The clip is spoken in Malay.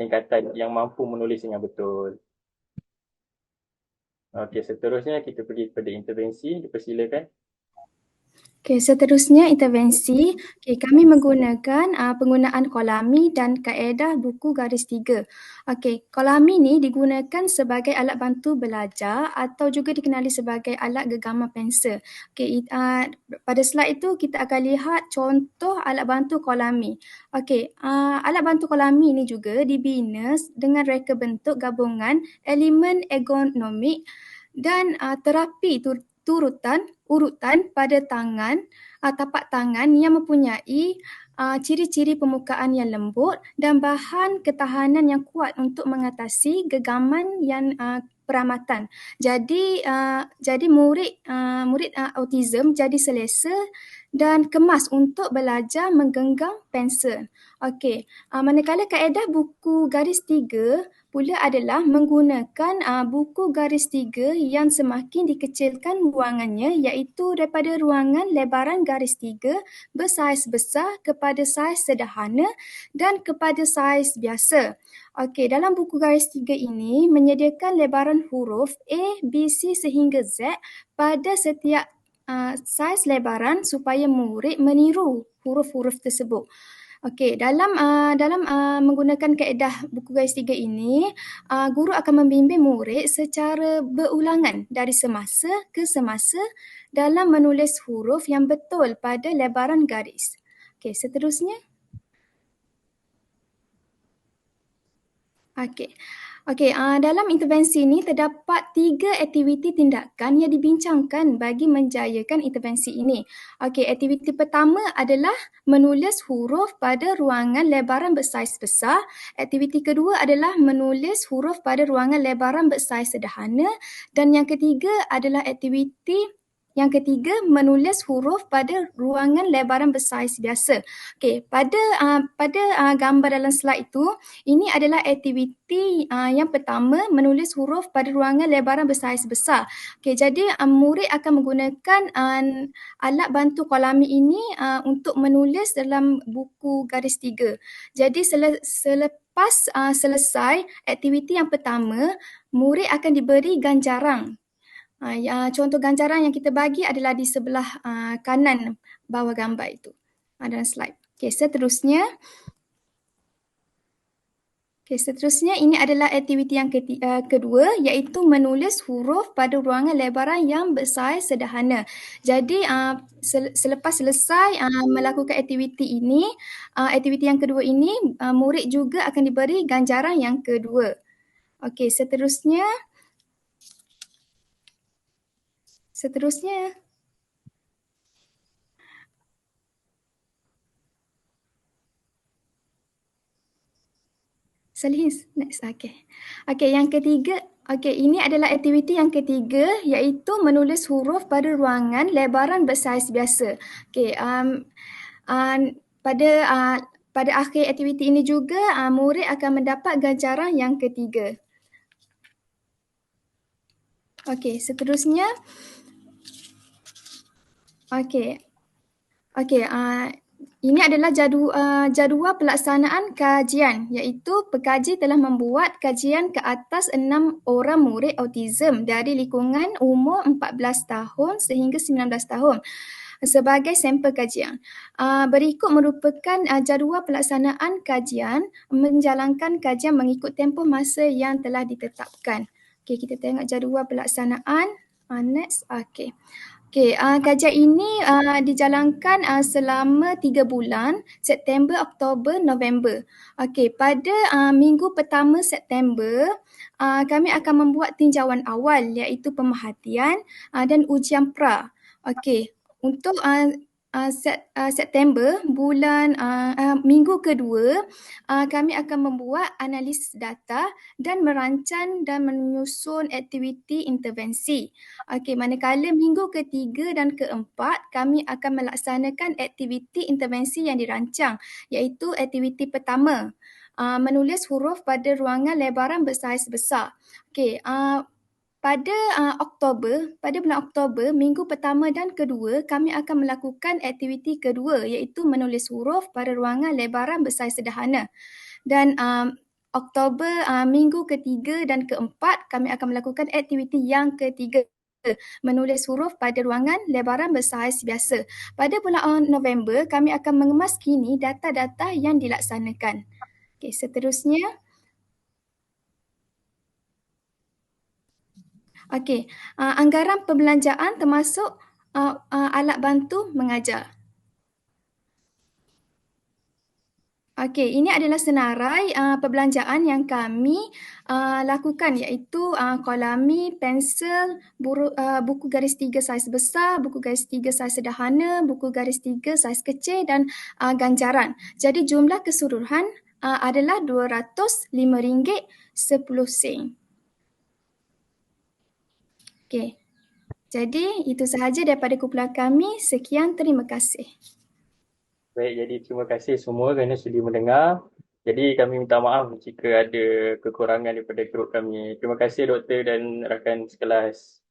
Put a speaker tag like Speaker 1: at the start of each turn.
Speaker 1: tingkatan yang mampu menulis dengan betul. Okey, seterusnya kita pergi kepada intervensi. Dipersilakan.
Speaker 2: Okey, seterusnya intervensi. Okey, kami menggunakan penggunaan kolami dan kaedah buku garis tiga. Okey, kolami ni digunakan sebagai alat bantu belajar atau juga dikenali sebagai alat gegaman pensel. Okey, pada slide itu kita akan lihat contoh alat bantu kolami. Okey, alat bantu kolami ni juga dibina dengan reka bentuk gabungan elemen ergonomik dan terapi urutan pada tangan, tapak tangan yang mempunyai ciri-ciri permukaan yang lembut dan bahan ketahanan yang kuat untuk mengatasi gegaman yang peramatan. Jadi murid autism jadi selesa dan kemas untuk belajar menggenggam pensel. Okey, manakala kaedah buku garis tiga pula adalah menggunakan buku garis tiga yang semakin dikecilkan ruangannya, iaitu daripada ruangan lebaran garis tiga bersaiz besar kepada saiz sederhana dan kepada saiz biasa. Okey, dalam buku garis tiga ini menyediakan lebaran huruf A, B, C sehingga Z pada setiap saiz lebaran supaya murid meniru huruf-huruf tersebut. Okey, dalam menggunakan kaedah buku garis tiga ini, guru akan membimbing murid secara berulangan dari semasa ke semasa dalam menulis huruf yang betul pada lebaran garis. Okey, seterusnya. Okey, dalam intervensi ini terdapat 3 aktiviti tindakan yang dibincangkan bagi menjayakan intervensi ini. Okey, aktiviti pertama adalah menulis huruf pada ruangan lebaran bersaiz besar. Aktiviti kedua adalah menulis huruf pada ruangan lebaran bersaiz sederhana. Dan yang ketiga adalah menulis huruf pada ruangan lebaran bersaiz biasa. Okey, pada gambar dalam slide itu, ini adalah aktiviti yang pertama, menulis huruf pada ruangan lebaran bersaiz besar. Okey, jadi murid akan menggunakan alat bantu kolami ini untuk menulis dalam buku garis tiga. Jadi selepas selesai aktiviti yang pertama, murid akan diberi ganjaran. Contoh ganjaran yang kita bagi adalah di sebelah kanan bawah gambar itu. Dalam slide. Okey, seterusnya ini adalah aktiviti yang kedua, iaitu menulis huruf pada ruangan lebaran yang bersaiz sederhana. Jadi selepas selesai melakukan aktiviti ini, aktiviti yang kedua ini, murid juga akan diberi ganjaran yang kedua. Okey, seterusnya. Next. Okey, yang ketiga. Okey, ini adalah aktiviti yang ketiga, iaitu menulis huruf pada ruangan lebaran bersaiz biasa. Okey, pada akhir aktiviti ini juga, murid akan mendapat ganjaran yang ketiga. Okey, seterusnya. Ini adalah jadual pelaksanaan kajian, iaitu pekaji telah membuat kajian ke atas 6 orang murid autism dari lingkungan umur 14 tahun sehingga 19 tahun sebagai sampel kajian. Berikut merupakan jadual pelaksanaan kajian, menjalankan kajian mengikut tempoh masa yang telah ditetapkan. Okey, kita tengok jadual pelaksanaan. Next. Kajian ini dijalankan selama 3 bulan, September, Oktober, November. Pada minggu pertama September, kami akan membuat tinjauan awal, iaitu pemerhatian dan ujian pra. Untuk September, minggu kedua, kami akan membuat analisis data dan merancang dan menyusun aktiviti intervensi. Manakala minggu ketiga dan keempat, kami akan melaksanakan aktiviti intervensi yang dirancang, iaitu aktiviti pertama, menulis huruf pada ruangan lebaran bersaiz besar. Pada bulan Oktober, minggu pertama dan kedua, kami akan melakukan aktiviti kedua, iaitu menulis huruf pada ruangan lebaran bersaiz sederhana. Dan Oktober minggu ketiga dan keempat kami akan melakukan aktiviti yang ketiga, menulis huruf pada ruangan lebaran bersaiz biasa. Pada bulan November kami akan mengemas kini data-data yang dilaksanakan. Okey, seterusnya. Okey, anggaran perbelanjaan termasuk alat bantu mengajar. Okey, ini adalah senarai perbelanjaan yang kami lakukan, iaitu kolami, pensel, buku garis 3 saiz besar, buku garis 3 saiz sederhana, buku garis 3 saiz kecil dan ganjaran. Jadi jumlah keseluruhan adalah RM205.10. Okey. Jadi itu sahaja daripada kumpulan kami. Sekian, terima kasih.
Speaker 1: Baik, jadi terima kasih semua kerana sudi mendengar. Jadi kami minta maaf jika ada kekurangan daripada grup kami. Terima kasih doktor dan rakan sekelas.